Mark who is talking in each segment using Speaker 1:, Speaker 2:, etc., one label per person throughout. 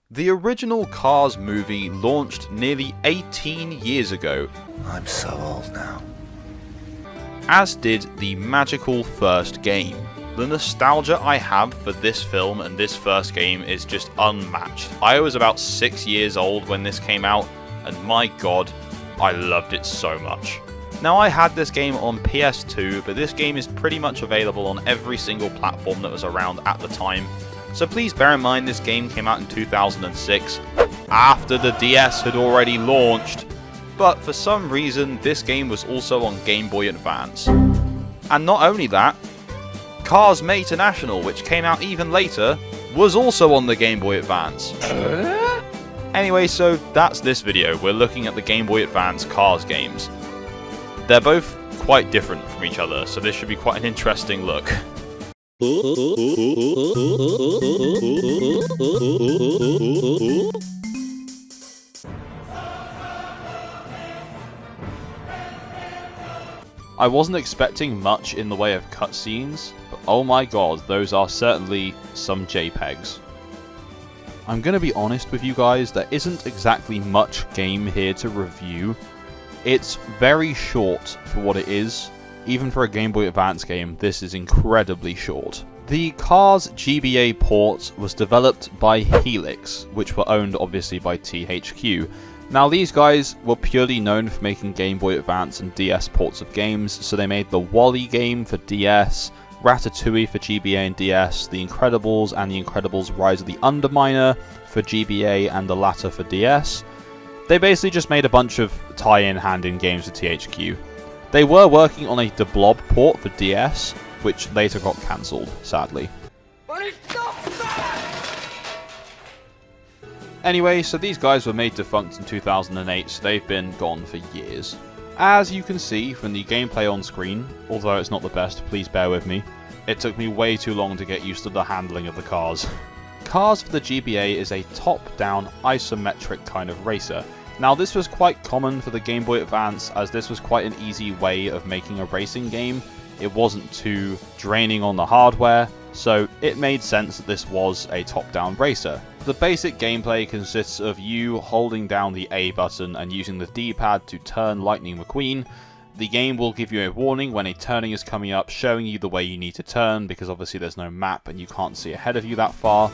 Speaker 1: The original Cars movie launched nearly 18 years ago.
Speaker 2: I'm so old now.
Speaker 1: As did the magical first game. The nostalgia I have for this film and this first game is just unmatched. I was about 6 years old when this came out, and my god, I loved it so much. Now, I had this game on PS2, but this game is pretty much available on every single platform that was around at the time. So please bear in mind this game came out in 2006, after the DS had already launched. But for some reason, this game was also on Gameboy Advance. And not only that, Cars Mater-National, which came out even later, was also on the Gameboy Advance. Anyway, so that's this video. We're looking at the Gameboy Advance Cars games. They're both quite different from each other, so this should be quite an interesting look. I wasn't expecting much in the way of cutscenes, but oh my god, those are certainly some JPEGs. I'm gonna be honest with you guys, there isn't exactly much game here to review. It's very short for what it is. Even for a Game Boy Advance game, this is incredibly short. The Cars GBA port was developed by Helix, which were owned obviously by THQ. Now, these guys were purely known for making Game Boy Advance and DS ports of games, so they made the Wall-E game for DS, Ratatouille for GBA and DS, The Incredibles and The Incredibles Rise of the Underminer for GBA and the latter for DS. They basically just made a bunch of tie-in, hand-in games for THQ. They were working on a The Blob port for DS, which later got cancelled, sadly. Anyway, so these guys were made defunct in 2008, so they've been gone for years. As you can see from the gameplay on screen, although it's not the best, please bear with me, it took me way too long to get used to the handling of the cars. Cars for the GBA is a top-down, isometric kind of racer. Now, this was quite common for the Game Boy Advance, as this was quite an easy way of making a racing game. It wasn't too draining on the hardware, so it made sense that this was a top-down racer. The basic gameplay consists of you holding down the A button and using the D-pad to turn Lightning McQueen. The game will give you a warning when a turning is coming up, showing you the way you need to turn, because obviously there's no map and you can't see ahead of you that far,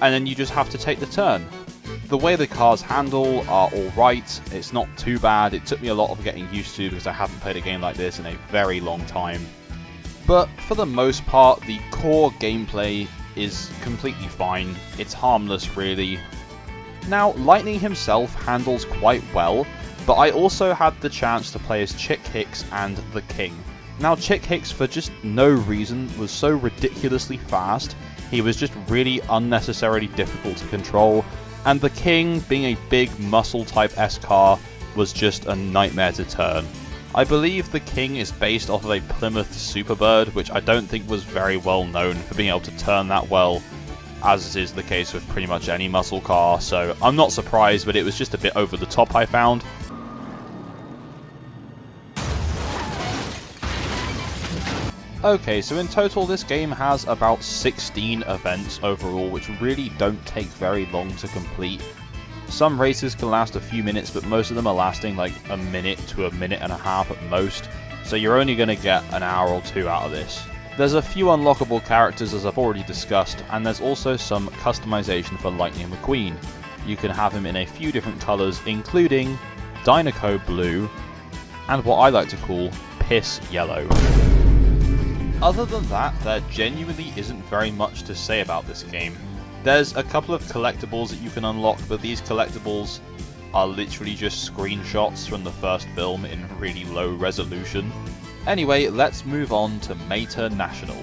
Speaker 1: and then you just have to take the turn. The way the cars handle are alright, it's not too bad. It took me a lot of getting used to because I haven't played a game like this in a very long time. But for the most part, the core gameplay is completely fine. It's harmless, really. Now, Lightning himself handles quite well, but I also had the chance to play as Chick Hicks and the King. Now, Chick Hicks, for just no reason, was so ridiculously fast. He was just really unnecessarily difficult to control. And the King, being a big muscle-type S car, was just a nightmare to turn. I believe the King is based off of a Plymouth Superbird, which I don't think was very well known for being able to turn that well, as is the case with pretty much any muscle car, so I'm not surprised, but it was just a bit over the top, I found. Okay, so in total this game has about 16 events overall, which really don't take very long to complete. Some races can last a few minutes, but most of them are lasting like a minute to a minute and a half at most, so you're only going to get an hour or two out of this. There's a few unlockable characters, as I've already discussed, and there's also some customization for Lightning McQueen. You can have him in a few different colours, including Dinoco Blue, and what I like to call Piss Yellow. Other than that, there genuinely isn't very much to say about this game. There's a couple of collectibles that you can unlock, but these collectibles are literally just screenshots from the first film in really low resolution. Anyway, let's move on to Mater-National.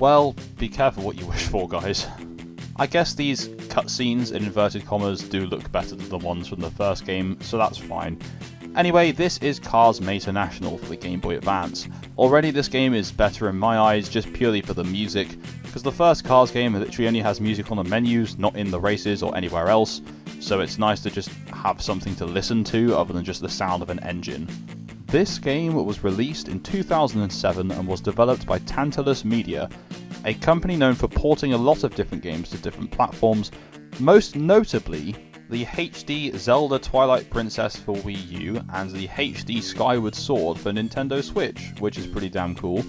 Speaker 1: Well, be careful what you wish for, guys. I guess these cutscenes, in inverted commas, do look better than the ones from the first game, so that's fine. Anyway, this is Cars Mater-National for the Game Boy Advance. Already this game is better in my eyes, just purely for the music. because the first Cars game literally only has music on the menus, not in the races or anywhere else, so it's nice to just have something to listen to other than just the sound of an engine. This game was released in 2007 and was developed by Tantalus Media, a company known for porting a lot of different games to different platforms, most notably the HD Zelda Twilight Princess for Wii U and the HD Skyward Sword for Nintendo Switch, which is pretty damn cool.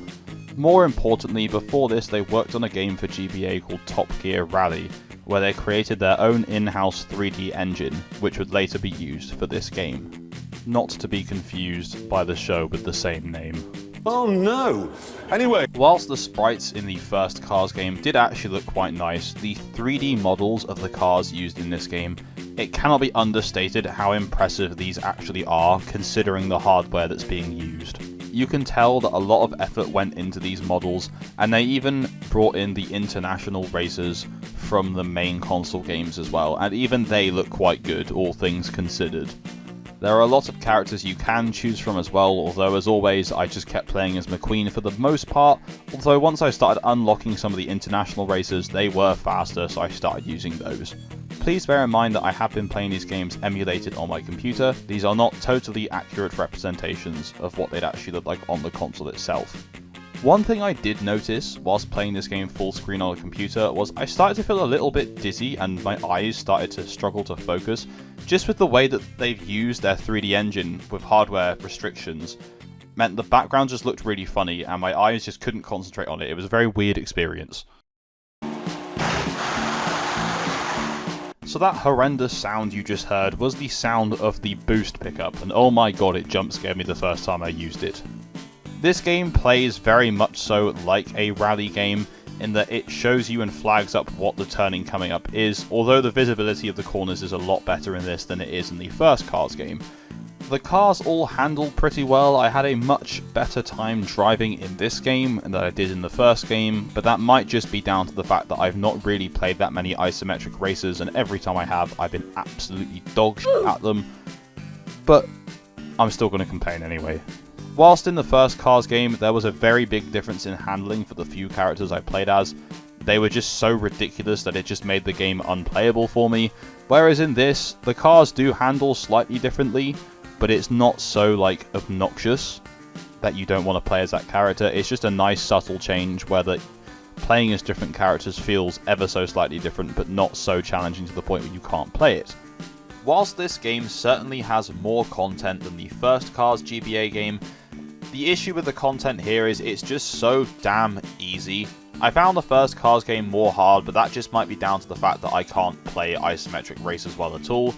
Speaker 1: More importantly, before this they worked on a game for GBA called Top Gear Rally, where they created their own in-house 3D engine, which would later be used for this game. Not to be confused by the show with the same name.
Speaker 3: Oh no! Anyway,
Speaker 1: whilst the sprites in the first Cars game did actually look quite nice, the 3D models of the cars used in this game, it cannot be understated how impressive these actually are considering the hardware that's being used. You can tell that a lot of effort went into these models, and they even brought in the international racers from the main console games as well, and even they look quite good, all things considered. There are a lot of characters you can choose from as well, although as always I just kept playing as McQueen for the most part, although once I started unlocking some of the international racers they were faster, so I started using those. Please bear in mind that I have been playing these games emulated on my computer. These are not totally accurate representations of what they'd actually look like on the console itself. One thing I did notice whilst playing this game full screen on a computer was I started to feel a little bit dizzy and my eyes started to struggle to focus, just with the way that they've used their 3D engine with hardware restrictions. Meant the background just looked really funny and my eyes just couldn't concentrate on it. It was a very weird experience. So that horrendous sound you just heard was the sound of the boost pickup, and oh my god, it jump scared me the first time I used it. This game plays very much so like a rally game, in that it shows you and flags up what the turning coming up is, although the visibility of the corners is a lot better in this than it is in the first Cars game. The cars all handle pretty well. I had a much better time driving in this game than I did in the first game, but that might just be down to the fact that I've not really played that many isometric races, and every time I have, I've been absolutely dog shit at them. But I'm still going to complain anyway. Whilst in the first Cars game, there was a very big difference in handling for the few characters I played as. They were just so ridiculous that it just made the game unplayable for me, whereas in this, the cars do handle slightly differently, but it's not so, like, obnoxious that you don't want to play as that character. It's just a nice subtle change where playing as different characters feels ever so slightly different, but not so challenging to the point where you can't play it. Whilst this game certainly has more content than the first Cars GBA game, the issue with the content here is it's just so damn easy. I found the first Cars game more hard, but that just might be down to the fact that I can't play isometric races well at all.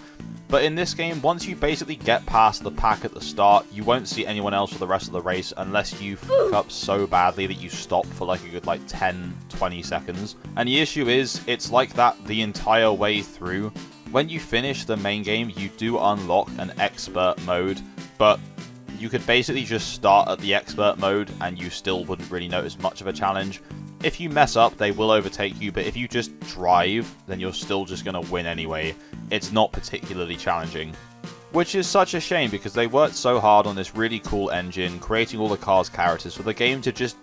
Speaker 1: But in this game, once you basically get past the pack at the start, you won't see anyone else for the rest of the race unless you fuck up so badly that you stop for like a good 10-20 seconds. And the issue is, it's like that the entire way through. When you finish the main game, you do unlock an expert mode, but you could basically just start at the expert mode and you still wouldn't really notice much of a challenge. If you mess up, they will overtake you, but if you just drive, then you're still just going to win anyway. It's not particularly challenging. Which is such a shame, because they worked so hard on this really cool engine, creating all the Cars characters, for the game to just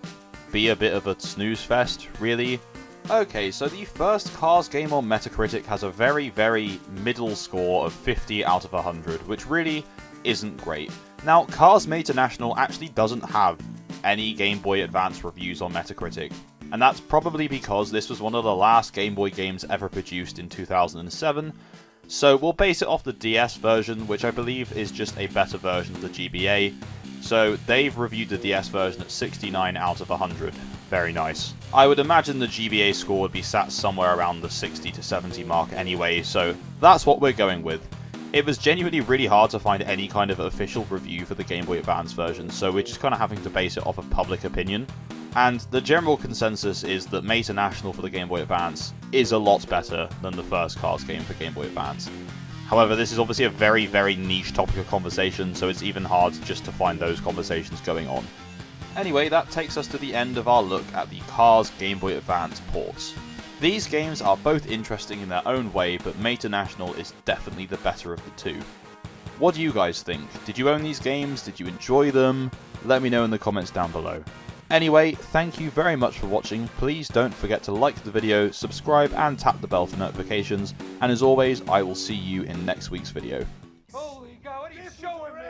Speaker 1: be a bit of a snooze fest, really. Okay, so the first Cars game on Metacritic has a very, very middle score of 50 out of 100, which really isn't great. Now, Cars Mater-National actually doesn't have any Game Boy Advance reviews on Metacritic, and that's probably because this was one of the last Game Boy games ever produced in 2007, so we'll base it off the DS version, which I believe is just a better version of the GBA. So they've reviewed the DS version at 69 out of 100. Very nice. I would imagine the GBA score would be sat somewhere around the 60 to 70 mark anyway, so that's what we're going with. It was genuinely really hard to find any kind of official review for the Game Boy Advance version, so we're just kind of having to base it off of public opinion. And the general consensus is that Mater-National for the Game Boy Advance is a lot better than the first Cars game for Game Boy Advance. However, this is obviously a very, very niche topic of conversation, so it's even hard just to find those conversations going on. Anyway, that takes us to the end of our look at the Cars Game Boy Advance ports. These games are both interesting in their own way, but Mater-National is definitely the better of the two. What do you guys think? Did you own these games? Did you enjoy them? Let me know in the comments down below. Anyway, thank you very much for watching. Please don't forget to like the video, subscribe and tap the bell for notifications, and as always I will see you in next week's video.
Speaker 4: Holy God, what are you showing me?